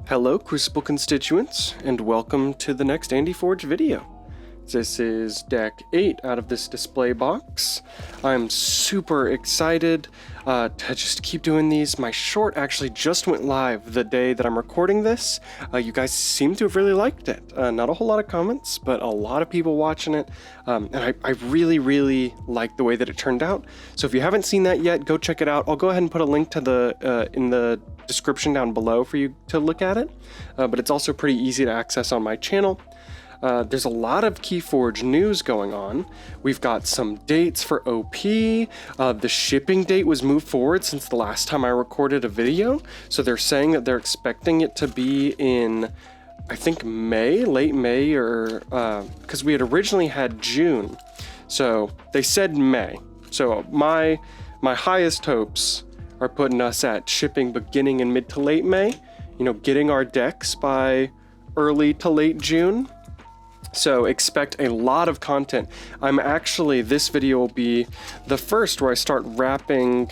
Hello Crucible constituents, and welcome to the next KeyForge video. This is deck 8 out of this display box. I'm super excited to just keep doing these. My short actually just went live the day that I'm recording this. You guys seem to have really liked it. Not a whole lot of comments, but a lot of people watching it. And I really like the way that it turned out. So if you haven't seen that yet, go check it out. I'll go ahead and put a link to the in the description down below for you to look at it. But it's also pretty easy to access on my channel. There's a lot of KeyForge news going on. We've got some dates for OP. The shipping date was moved forward since the last time I recorded a video. So they're saying that they're expecting it to be in, I think, May, late May, or because we had originally had June. So they said May. So my highest hopes are putting us at shipping beginning in mid to late May. You know, getting our decks by early to late June. So expect a lot of content. This video will be the first where I start ramping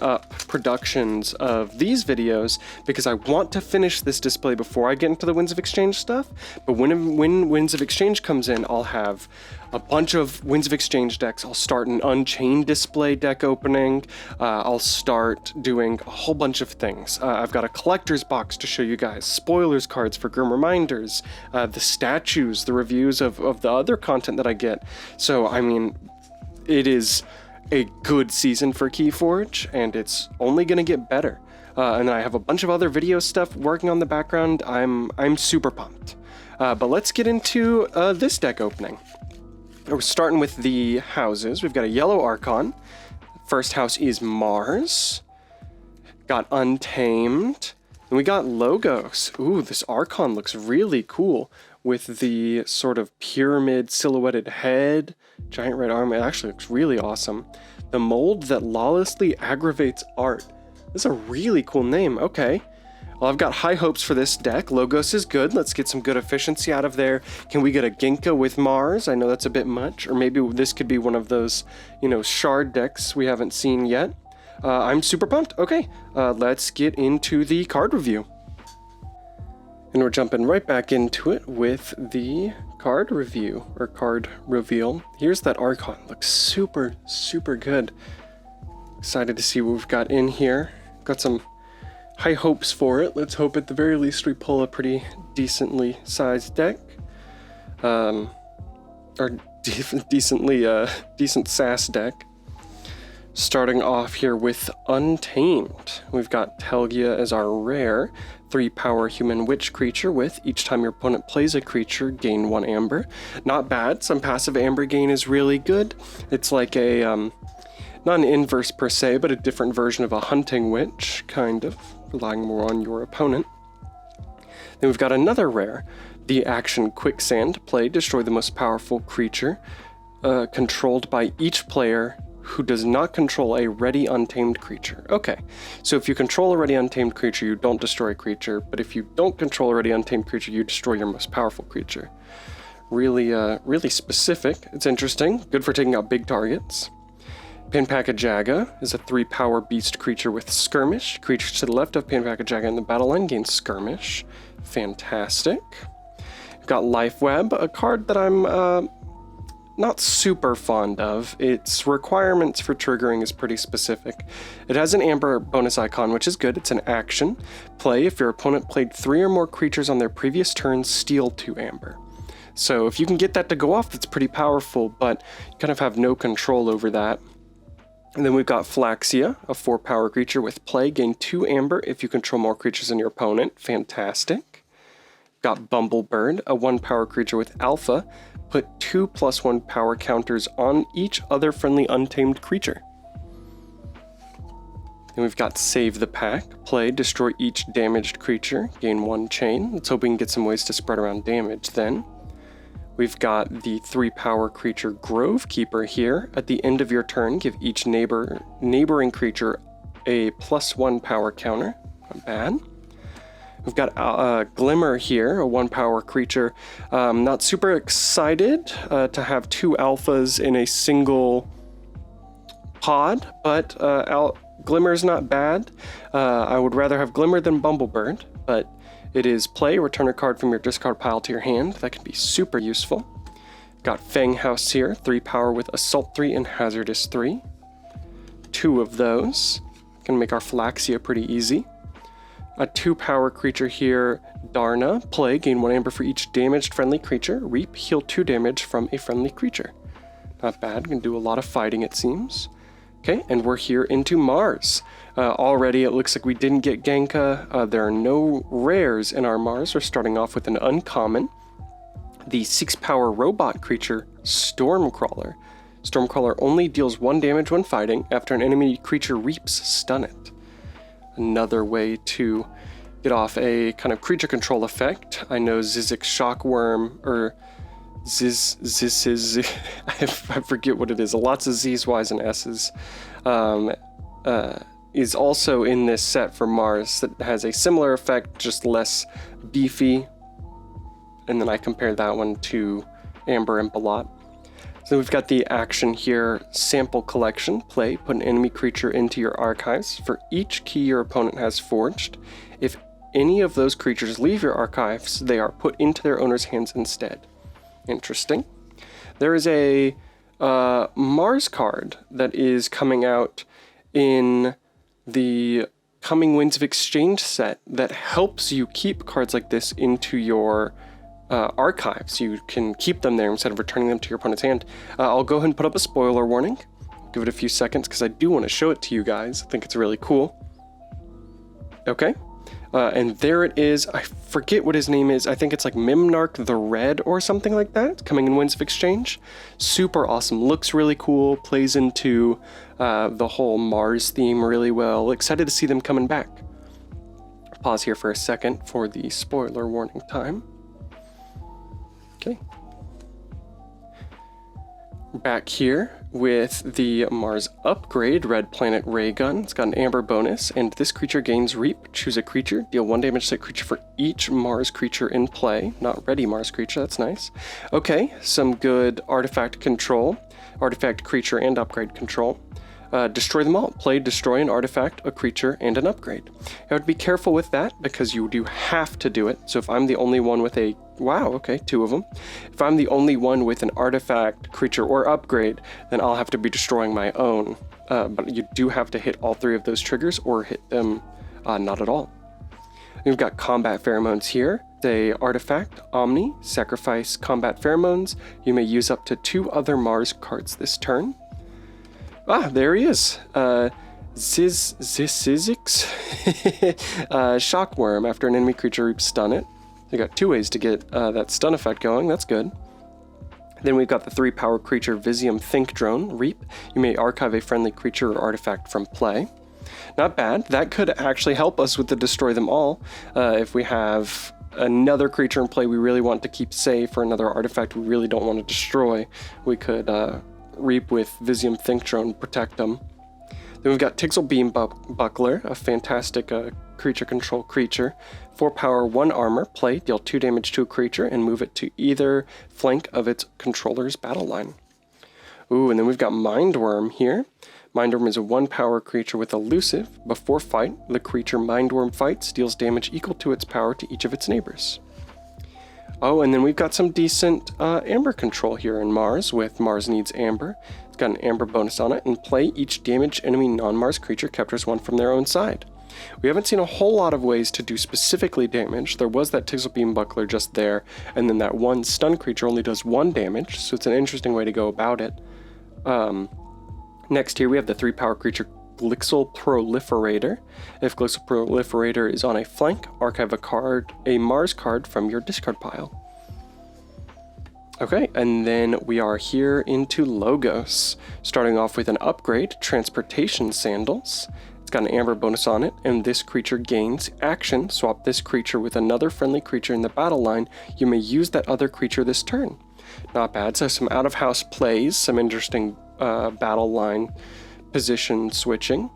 up productions of these videos, because I want to finish this display before I get into the Winds of Exchange stuff. But when Winds of Exchange comes in, I'll have a bunch of Winds of Exchange decks. I'll start an Unchained display deck opening. I'll start doing a whole bunch of things. I've got a collector's box to show you guys, spoilers cards for Grim Reminders, the statues, the reviews of the other content that I get. So, I mean, it is a good season for KeyForge, and it's only going to get better. And I have a bunch of other video stuff working on the background. I'm super pumped. But let's get into this deck opening. We're starting with the houses. We've got a yellow Archon. First house is Mars. Got Untamed. And we got Logos. Ooh, this Archon looks really cool with the sort of pyramid silhouetted head, giant red arm. It actually looks really awesome. The mold that Lawlessly aggravates art. This is a really cool name. Okay. Well, I've got high hopes for this deck. Logos is good. Let's get some good efficiency out of there. Can we get a Ginkgo with Mars? I know that's a bit much. Or maybe this could be one of those, you know, shard decks we haven't seen yet. I'm super pumped. Okay, let's get into the card review. And we're jumping right back into it with the card review, or card reveal. Here's that Archon. Looks super good. Excited to see what we've got in here. Got some high hopes for it. Let's hope at the very least we pull a pretty decently sized deck. Or decent SAS deck. Starting off here with Untamed. We've got Telgia as our rare. 3-power human witch creature with each time your opponent plays a creature, gain 1 amber. Not bad. Some passive amber gain is really good. It's like a, not an inverse per se, but a different version of a hunting witch, kind of, relying more on your opponent. Then we've got another rare. The action Quicksand. Play, destroy the most powerful creature controlled by each player who does not control a ready untamed creature. Okay, so if you control a ready untamed creature, you don't destroy a creature, but if you don't control a ready untamed creature, you destroy your most powerful creature. Really specific. It's interesting. Good for taking out big targets. Panpakajaga is a 3-power beast creature with Skirmish. Creatures to the left of Panpakajaga in the battle line gain Skirmish. Fantastic. We've got Lifeweb, a card that I'm not super fond of. Its requirements for triggering is pretty specific. It has an amber bonus icon, which is good. It's an action. Play, if your opponent played 3 or more creatures on their previous turn, steal 2 amber. So if you can get that to go off, that's pretty powerful, but you kind of have no control over that. And then we've got Flaxia, a 4-power creature with play, gain 2 amber if you control more creatures than your opponent. Fantastic. Got Bumblebird, a 1-power creature with alpha. Put 2+1 power counters on each other friendly untamed creature. Then we've got Save the Pack. Play, destroy each damaged creature. Gain 1 chain. Let's hope we can get some ways to spread around damage then. We've got the 3-power creature Grove Keeper here. At the end of your turn, give each neighboring creature a +1 power counter. Not bad. We've got Glimmer here, a 1-power creature. Not super excited to have 2 alphas in a single pod, but Glimmer's not bad. I would rather have Glimmer than Bumblebird, but it is play, return a card from your discard pile to your hand. That can be super useful. Got Fang House here, 3 power with Assault 3 and Hazardous 3. 2 of those. Gonna make our Flaxia pretty easy. A 2 power creature here, Darna. Play, gain 1 amber for each damaged friendly creature. Reap, heal 2 damage from a friendly creature. Not bad, can do a lot of fighting it seems. Okay, and we're here into Mars. Already it looks like we didn't get Genka. There are no rares in our Mars. We're starting off with an uncommon. The 6 power robot creature, Stormcrawler. Stormcrawler only deals 1 damage when fighting. After an enemy creature reaps, stun it. Another way to get off a kind of creature control effect. I know Zizix Shockworm, or Ziz, I forget what it is. Lots of Z's, Y's, and S's. Is also in this set for Mars that has a similar effect, just less beefy. And then I compare that one to Amber and Balot. So we've got the action here, Sample Collection. Play, put an enemy creature into your archives. For each key your opponent has forged, if any of those creatures leave your archives, they are put into their owner's hands instead. Interesting. There is a Mars card that is coming out in the Coming Winds of Exchange set that helps you keep cards like this into your archives. You can keep them there instead of returning them to your opponent's hand. I'll go ahead and put up a spoiler warning. Give it a few seconds because I do want to show it to you guys. I think it's really cool. Okay. And there it is. I forget what his name is. I think it's like Mimnarch the Red or something like that. Coming in Winds of Exchange. Super awesome. Looks really cool. Plays into the whole Mars theme really well. Excited to see them coming back. Pause here for a second for the spoiler warning time. Okay. Back here with the Mars upgrade, Red Planet Ray Gun. It's got an Amber bonus, and this creature gains Reap. Choose a creature, deal 1 damage to that creature for each Mars creature in play. Not ready Mars creature, that's nice. Okay, some good artifact control, artifact creature and upgrade control. Destroy them all. Play, destroy an artifact, a creature, and an upgrade. I would be careful with that because you do have to do it. So if I'm the only one with a... Wow, okay, 2 of them. If I'm the only one with an artifact, creature, or upgrade, then I'll have to be destroying my own. But you do have to hit all 3 of those triggers or hit them not at all. We've got Combat Pheromones here. The artifact, Omni, sacrifice Combat Pheromones. You may use up to 2 other Mars cards this turn. Ah, there he is. Zizix Shockworm. After an enemy creature reaps, stun it. You got 2 ways to get that stun effect going. That's good. Then we've got the 3 power creature Visium Think Drone. Reap. You may archive a friendly creature or artifact from play. Not bad. That could actually help us with the destroy them all. If we have another creature in play we really want to keep safe, or another artifact we really don't want to destroy, we could Reap with Visium Think Drone, protect them. Then we've got Tixel Beam Buckler, a fantastic creature control creature. 4 power, 1 armor. Play, deal 2 damage to a creature and move it to either flank of its controller's battle line. Ooh, and then we've got Mindworm here. Mindworm is a 1 power creature with elusive. Before fight, the creature Mindworm fights, deals damage equal to its power to each of its neighbors. Oh, and then we've got some decent Amber control here in Mars with Mars Needs Amber. It's got an Amber bonus on it, and play each damaged enemy non-Mars creature captures 1 from their own side. We haven't seen a whole lot of ways to do specifically damage. There was that Tixel Beam Buckler just there, and then that 1 stun creature only does 1 damage, so it's an interesting way to go about it. Next here we have the 3 power creature Glixel Proliferator. If Glixel Proliferator is on a flank, archive a Mars card from your discard pile. Okay, and then we are here into Logos, starting off with an upgrade, Transportation Sandals. It's got an Amber bonus on it, and this creature gains action. Swap this creature with another friendly creature in the battle line. You may use that other creature this turn. Not bad. So some out-of-house plays, some interesting battle line position switching.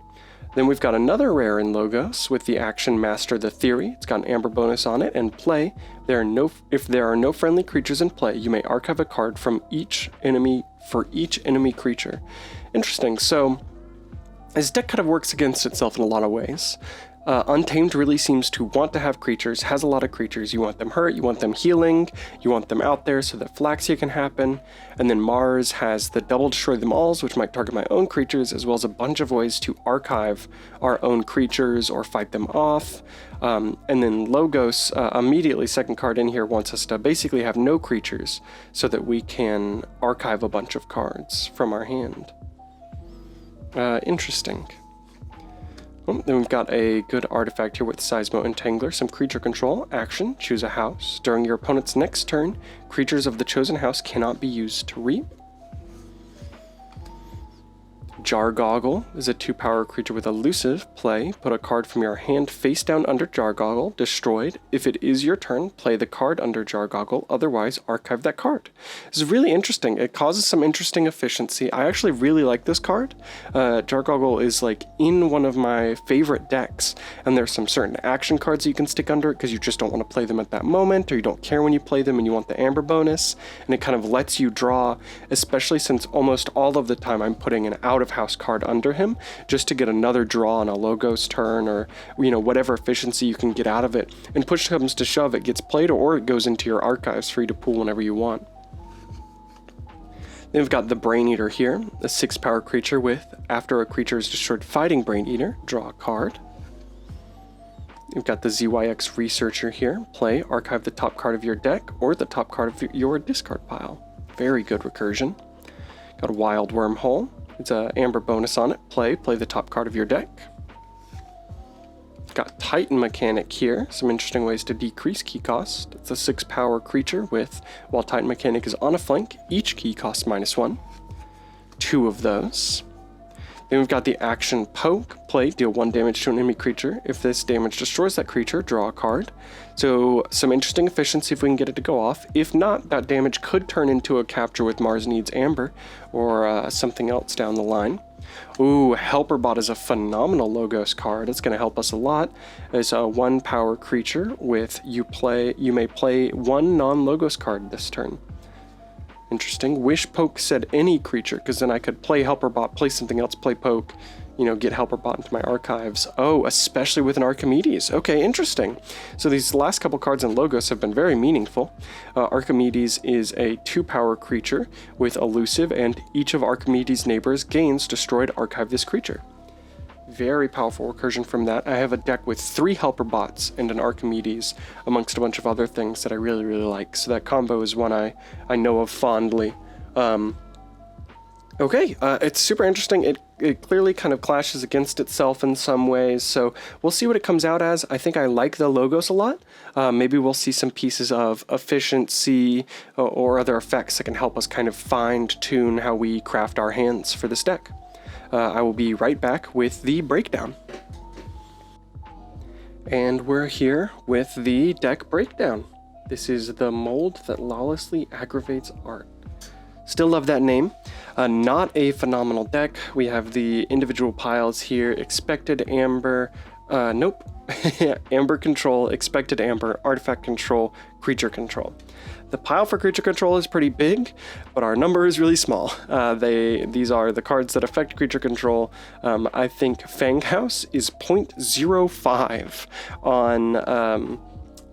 Then we've got another rare in Logos with the action Master the Theory. It's got an Amber bonus on it, and play. If there are no friendly creatures in play, you may archive a card from each enemy for each enemy creature. Interesting. So This deck kind of works against itself in a lot of ways. Untamed really seems to want to have creatures, has a lot of creatures. You want them hurt, you want them healing, you want them out there so that Flaxia can happen. And then Mars has the double destroy them alls, which might target my own creatures, as well as a bunch of ways to archive our own creatures or fight them off. And then Logos, immediately second card in here, wants us to basically have no creatures so that we can archive a bunch of cards from our hand. Interesting. Then we've got a good artifact here with Seismo Entangler, some creature control, action, choose a house. During your opponent's next turn, creatures of the chosen house cannot be used to reap. Jargoggle is a 2-power creature with elusive. Play, put a card from your hand face down under Jargoggle, destroyed. If it is your turn, play the card under Jargoggle, otherwise archive that card. This is really interesting. It causes some interesting efficiency. I actually really like this card. Jargoggle is like in one of my favorite decks, and there's some certain action cards that you can stick under it because you just don't want to play them at that moment, or you don't care when you play them and you want the Amber bonus, and it kind of lets you draw, especially since almost all of the time I'm putting an out of house card under him just to get another draw on a Logos turn, or whatever efficiency you can get out of it. And push comes to shove, it gets played or it goes into your archives free to pull whenever you want. Then we've got the Brain Eater here, a 6-power creature with, after a creature is destroyed fighting Brain Eater, draw a card. We've got the ZYX Researcher here, play, archive the top card of your deck or the top card of your discard pile. Very good recursion. Got a Wild Wormhole. It's an Amber bonus on it. Play the top card of your deck. Got Titan Mechanic here. Some interesting ways to decrease key cost. It's a 6-power creature with, while Titan Mechanic is on a flank, each key costs -1. 2 of those. Then we've got the action Poke. Play, deal 1 damage to an enemy creature. If this damage destroys that creature, draw a card. So some interesting efficiency if we can get it to go off. If not, that damage could turn into a capture with Mars Needs Amber or something else down the line. Ooh, Helperbot is a phenomenal Logos card. It's going to help us a lot. It's a 1-power creature with you may play 1 non-Logos card this turn. Interesting. Wish Poke said any creature, because then I could play Helperbot, play something else, play Poke, get Helperbot into my archives. Oh, especially with an Archimedes. Okay, interesting. So these last couple cards in Logos have been very meaningful. Archimedes is a 2-power creature with elusive, and each of Archimedes' neighbors gains destroyed, archive this creature. Very powerful recursion from that. I have a deck with 3 Helperbots and an Archimedes, amongst a bunch of other things that I really, really like. So that combo is one I know of fondly. Okay, it's super interesting. It clearly kind of clashes against itself in some ways, so we'll see what it comes out as. I think I like the Logos a lot. Maybe we'll see some pieces of efficiency or other effects that can help us kind of fine-tune how we craft our hands for this deck. I will be right back with the breakdown. And we're here with the deck breakdown. This is the mold that Lawlessly aggravates art. Still love that name. Not a phenomenal deck. We have the individual piles here. Expected Amber, nope. Amber control, expected Amber, artifact control, creature control. The pile for creature control is pretty big, but our number is really small. These are the cards that affect creature control. I think Fanghouse is 0.05 on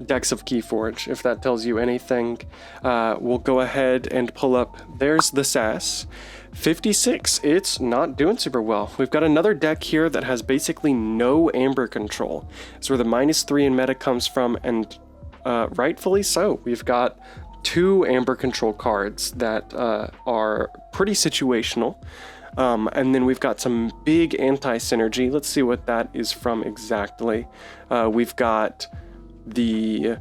decks of KeyForge, if that tells you anything. We'll go ahead and pull up, there's the SAS. 56, it's not doing super well. We've got another deck here that has basically no Amber control. It's where the -3 in meta comes from, and rightfully so. We've got 2 Amber control cards that are pretty situational. And then we've got some big anti-synergy. Let's see what that is from exactly. We've got the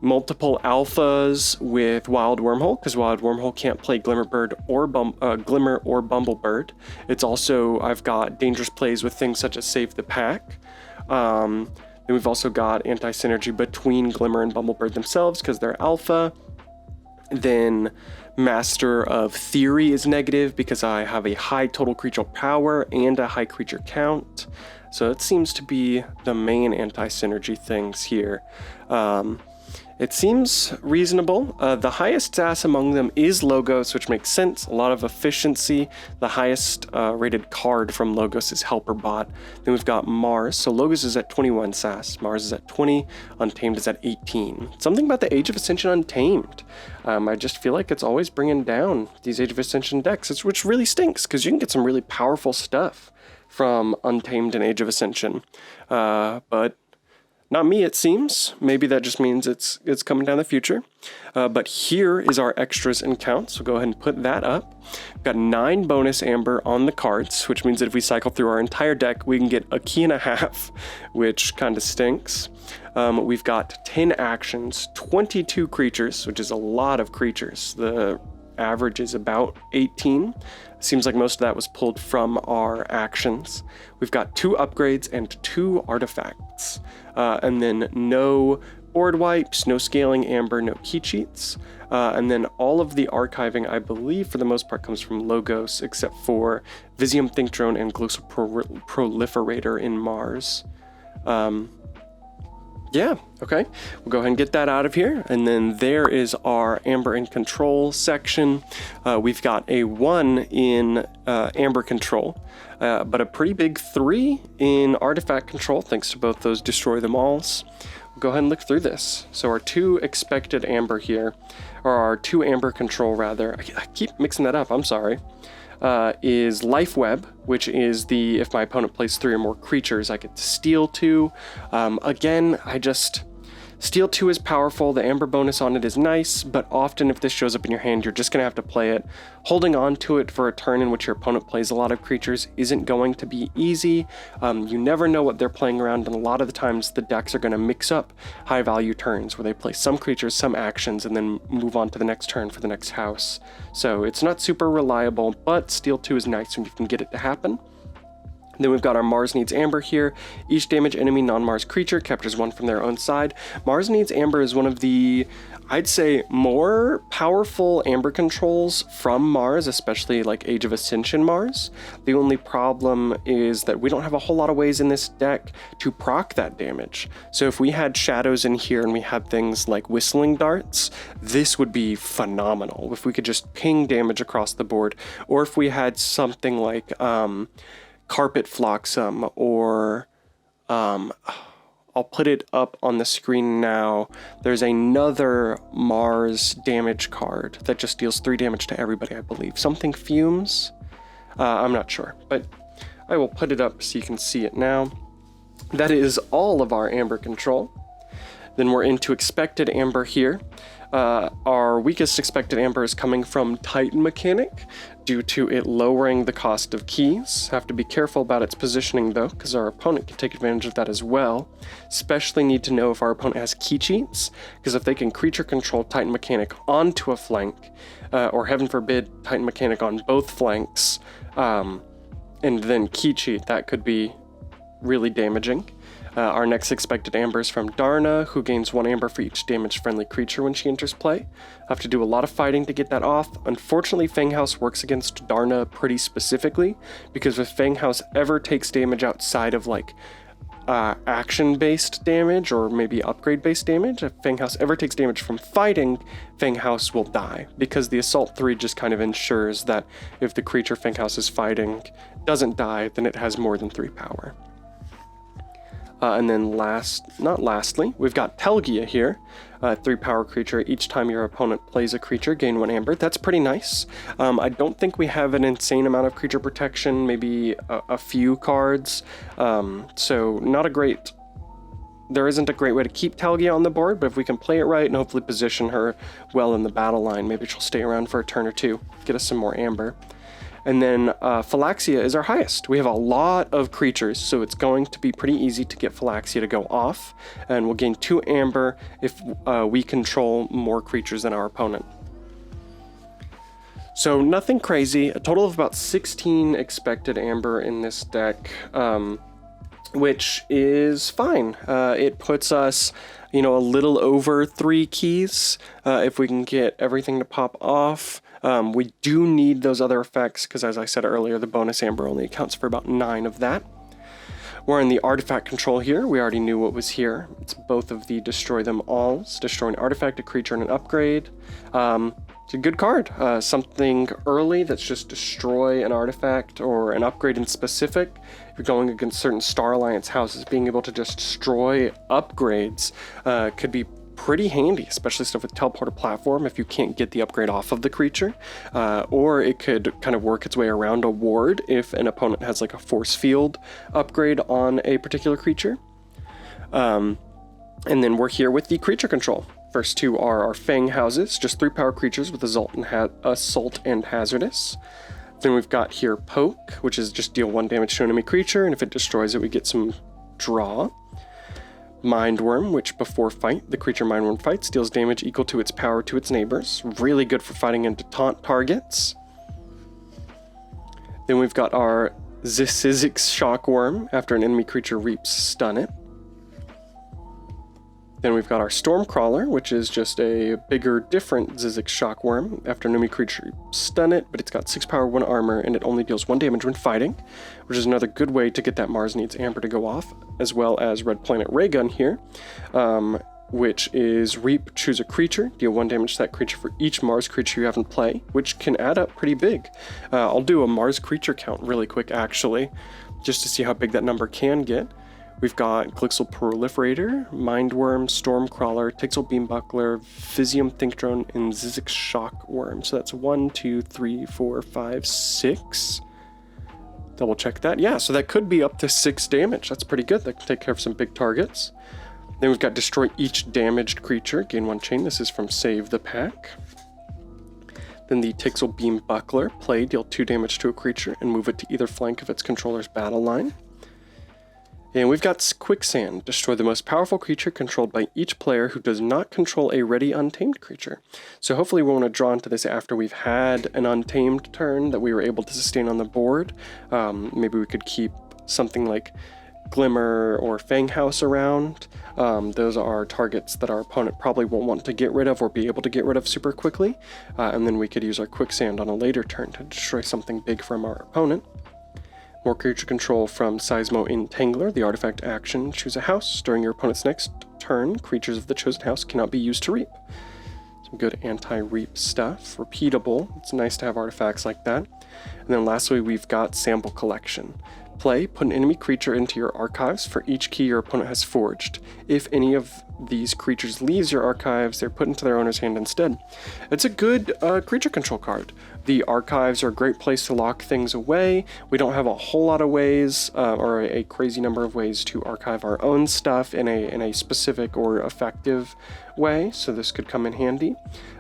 multiple alphas with Wild Wormhole, because Wild Wormhole can't play Glimmer or Bumblebird. It's also, I've got dangerous plays with things such as Save the Pack. Then we've also got anti-synergy between Glimmer and Bumblebird themselves, because they're alpha. Then Master of Theory is negative, because I have a high total creature power and a high creature count. So it seems to be the main anti-synergy things here. It seems reasonable. The highest SAS among them is Logos, which makes sense. A lot of efficiency. The highest rated card from Logos is Helper Bot. Then we've got Mars. So Logos is at 21 SAS. Mars is at 20. Untamed is at 18. Something about the Age of Ascension Untamed. I just feel like it's always bringing down these Age of Ascension decks, which really stinks because you can get some really powerful stuff from Untamed and Age of Ascension. But not me, it seems. Maybe that just means it's coming down the future. But here is our extras and counts. So go ahead and put that up. We've got 9 bonus amber on the cards, which means that if we cycle through our entire deck, we can get a key and a half, which kind of stinks. We've got 10 actions, 22 creatures, which is a lot of creatures. The average is about 18. Seems like most of that was pulled from our actions. We've got 2 upgrades and 2 artifacts. And then no board wipes, no scaling amber, no key cheats. And then all of the archiving, I believe, for the most part, comes from Logos, except for Visium Think Drone and Glossal Proliferator in Mars. Yeah, okay. We'll go ahead and get that out of here. And then there is our Amber and Control section. We've got a 1 in Amber Control, but a pretty big 3 in Artifact Control, thanks to both those Destroy Them Alls. We'll go ahead and look through this. So our 2 expected Amber here, or our 2 Amber Control rather, I keep mixing that up, I'm sorry, is Life Web, which is the, if my opponent plays 3 or more creatures, I get to steal 2. Again, steal 2 is powerful. The Amber bonus on it is nice, but often if this shows up in your hand, you're just going to have to play it. Holding on to it for a turn in which your opponent plays a lot of creatures isn't going to be easy. You never know what they're playing around, and a lot of the times the decks are going to mix up high value turns where they play some creatures, some actions, and then move on to the next turn for the next house. So it's not super reliable, but steal 2 is nice when you can get it to happen. Then we've got our Mars Needs Amber here. Each damage enemy non-Mars creature captures 1 from their own side. Mars Needs Amber is one of the, I'd say, more powerful Amber controls from Mars, especially like Age of Ascension Mars. The only problem is that we don't have a whole lot of ways in this deck to proc that damage. So if we had shadows in here and we had things like Whistling Darts, this would be phenomenal. If we could just ping damage across the board, or if we had something like Carpet Flotsam, or I'll put it up on the screen now. There's another Mars damage card that just deals 3 damage to everybody, I believe. Something Fumes? I'm not sure, but I will put it up so you can see it now. That is all of our Amber Control. Then we're into Expected Amber here. Our weakest expected amber is coming from Titan Mechanic due to it lowering the cost of keys. Have to be careful about its positioning though, because our opponent can take advantage of that as well. Especially need to know if our opponent has key cheats, because if they can creature control Titan Mechanic onto a flank, or heaven forbid Titan Mechanic on both flanks, and then key cheat, that could be really damaging. Our next expected amber is from Darna, who gains 1 amber for each damaged friendly creature when she enters play. I have to do a lot of fighting to get that off. Unfortunately, Fanghouse works against Darna pretty specifically, because if Fanghouse ever takes damage outside of like action-based damage or maybe upgrade-based damage, if Fanghouse ever takes damage from fighting, Fanghouse will die, because the Assault 3 just kind of ensures that if the creature Fanghouse is fighting doesn't die, then it has more than 3 power. And then lastly, we've got Telgia here, 3 power creature. Each time your opponent plays a creature, gain 1 amber. That's pretty nice. I don't think we have an insane amount of creature protection, maybe a few cards. So not a great, there isn't a great way to keep Telgia on the board, but if we can play it right and hopefully position her well in the battle line, maybe she'll stay around for a turn or 2, get us some more amber. And then Phylaxia is our highest. We have a lot of creatures, so it's going to be pretty easy to get Phylaxia to go off, and we'll gain 2 amber if we control more creatures than our opponent. So nothing crazy, a total of about 16 expected amber in this deck, which is fine. It puts us, a little over 3 keys if we can get everything to pop off. We do need those other effects because, as I said earlier, the bonus amber only accounts for about 9 of that. We're in the artifact control here. We already knew what was here. It's both of the destroy them alls. Destroy an artifact, a creature, and an upgrade. It's a good card. Something early that's just destroy an artifact or an upgrade in specific. If you're going against certain Star Alliance houses, being able to just destroy upgrades could be pretty handy, especially stuff with teleporter platform if you can't get the upgrade off of the creature, or it could kind of work its way around a ward if an opponent has like a force field upgrade on a particular creature. And then we're here with the creature control. First two are our Fang houses, just 3 power creatures with Assault and Hazardous. Then we've got here Poke, which is just deal 1 damage to an enemy creature, and if it destroys it, we get some draw. Mindworm, which before fight, the creature Mindworm fights, deals damage equal to its power to its neighbors. Really good for fighting into taunt targets. Then we've got our Zizix Shockworm. After an enemy creature reaps, stun it. Then we've got our Stormcrawler, which is just a bigger, different Zizix Shockworm. After an enemy creature, stun it, but it's got 6 power, 1 armor, and it only deals 1 damage when fighting, which is another good way to get that Mars Needs Amber to go off, as well as Red Planet Raygun here, which is Reap, choose a creature, deal 1 damage to that creature for each Mars creature you have in play, which can add up pretty big. I'll do a Mars creature count really quick, actually, just to see how big that number can get. We've got Glixel Proliferator, Mindworm, Stormcrawler, Tixel Beambuckler, Visium Think Drone, and Zizix Shockworm. So that's 1, 2, 3, 4, 5, 6. Double check that. Yeah, so that could be up to 6 damage. That's pretty good. That can take care of some big targets. Then we've got Destroy each damaged creature, gain 1 chain. This is from Save the Pack. Then the Tixel Beambuckler, play, deal 2 damage to a creature, and move it to either flank of its controller's battle line. And we've got Quicksand, destroy the most powerful creature controlled by each player who does not control a ready untamed creature. So hopefully we want to draw into this after we've had an untamed turn that we were able to sustain on the board. Maybe we could keep something like Glimmer or Fang House around. Those are targets that our opponent probably won't want to get rid of or be able to get rid of super quickly. And then we could use our Quicksand on a later turn to destroy something big from our opponent. More creature control from Seismo Entangler, the artifact action. Choose a house. During your opponent's next turn, creatures of the chosen house cannot be used to reap. Some good anti-reap stuff. Repeatable. It's nice to have artifacts like that. And then lastly, we've got Sample Collection. Play, put an enemy creature into your archives for each key your opponent has forged. If any of these creatures leaves your archives, they're put into their owner's hand instead. It's a good creature control card. The archives are a great place to lock things away. We don't have a whole lot of ways, or a crazy number of ways to archive our own stuff in a specific or effective way, so this could come in handy.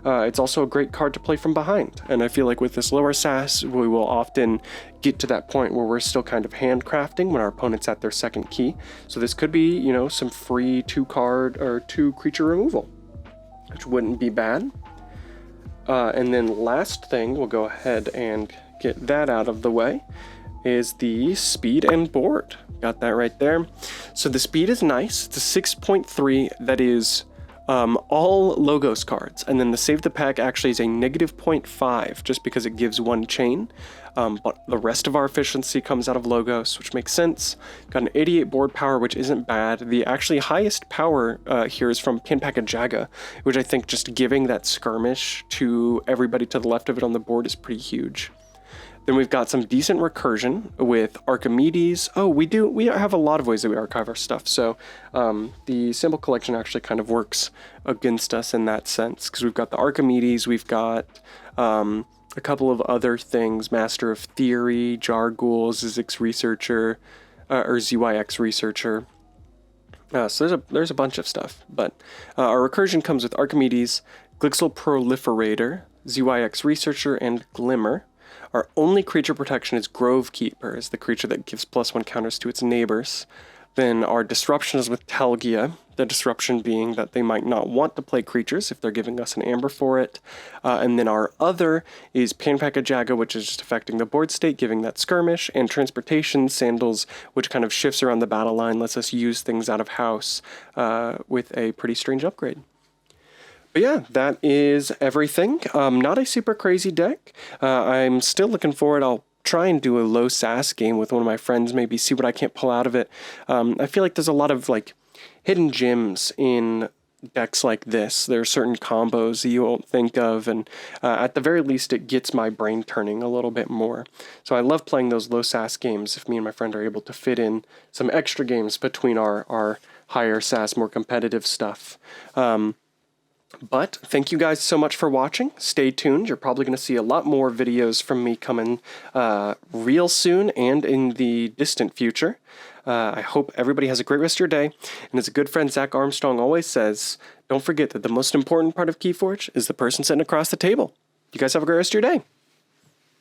It's also a great card to play from behind, and I feel like with this lower SAS, we will often get to that point where we're still kind of handcrafting when our opponent's at their second key. So this could be, you know, some free 2-card or 2 creature removal, which wouldn't be bad. And then last thing, we'll go ahead and get that out of the way, is the speed and board. Got that right there. So the speed is nice. It's a 6.3 that is all Logos cards, and then the Save the Pack actually is a negative 0.5 just because it gives 1 chain, but the rest of our efficiency comes out of Logos, which makes sense. Got an 88 board power, which isn't bad. The actually highest power here is from Aggravates, which I think just giving that skirmish to everybody to the left of it on the board is pretty huge. Then we've got some decent recursion with Archimedes. Oh, we have a lot of ways that we archive our stuff. So the Sample Collection actually kind of works against us in that sense, because we've got the Archimedes, we've got a couple of other things, Master of Theory, Jargul, Zizix Researcher, or ZYX Researcher. So there's a bunch of stuff, but our recursion comes with Archimedes, Glixel Proliferator, ZYX Researcher, and Glimmer. Our only creature protection is Grove Keeper, is the creature that gives +1 counters to its neighbors. Then our disruption is with Telgia, the disruption being that they might not want to play creatures if they're giving us an amber for it. And then our other is Panpakajaga, which is just affecting the board state, giving that skirmish, and Transportation Sandals, which kind of shifts around the battle line, lets us use things out of house with a pretty strange upgrade. But yeah, that is everything. Not a super crazy deck. I'm still looking forward. I'll try and do a low SAS game with one of my friends, maybe see what I can't pull out of it. I feel like there's a lot of like hidden gems in decks like this. There are certain combos that you won't think of, and at the very least it gets my brain turning a little bit more. So I love playing those low SAS games if me and my friend are able to fit in some extra games between our higher SAS, more competitive stuff. But thank you guys so much for watching. Stay tuned. You're probably going to see a lot more videos from me coming real soon and in the distant future. I hope everybody has a great rest of your day. And as a good friend Zach Armstrong always says, don't forget that the most important part of KeyForge is the person sitting across the table. You guys have a great rest of your day.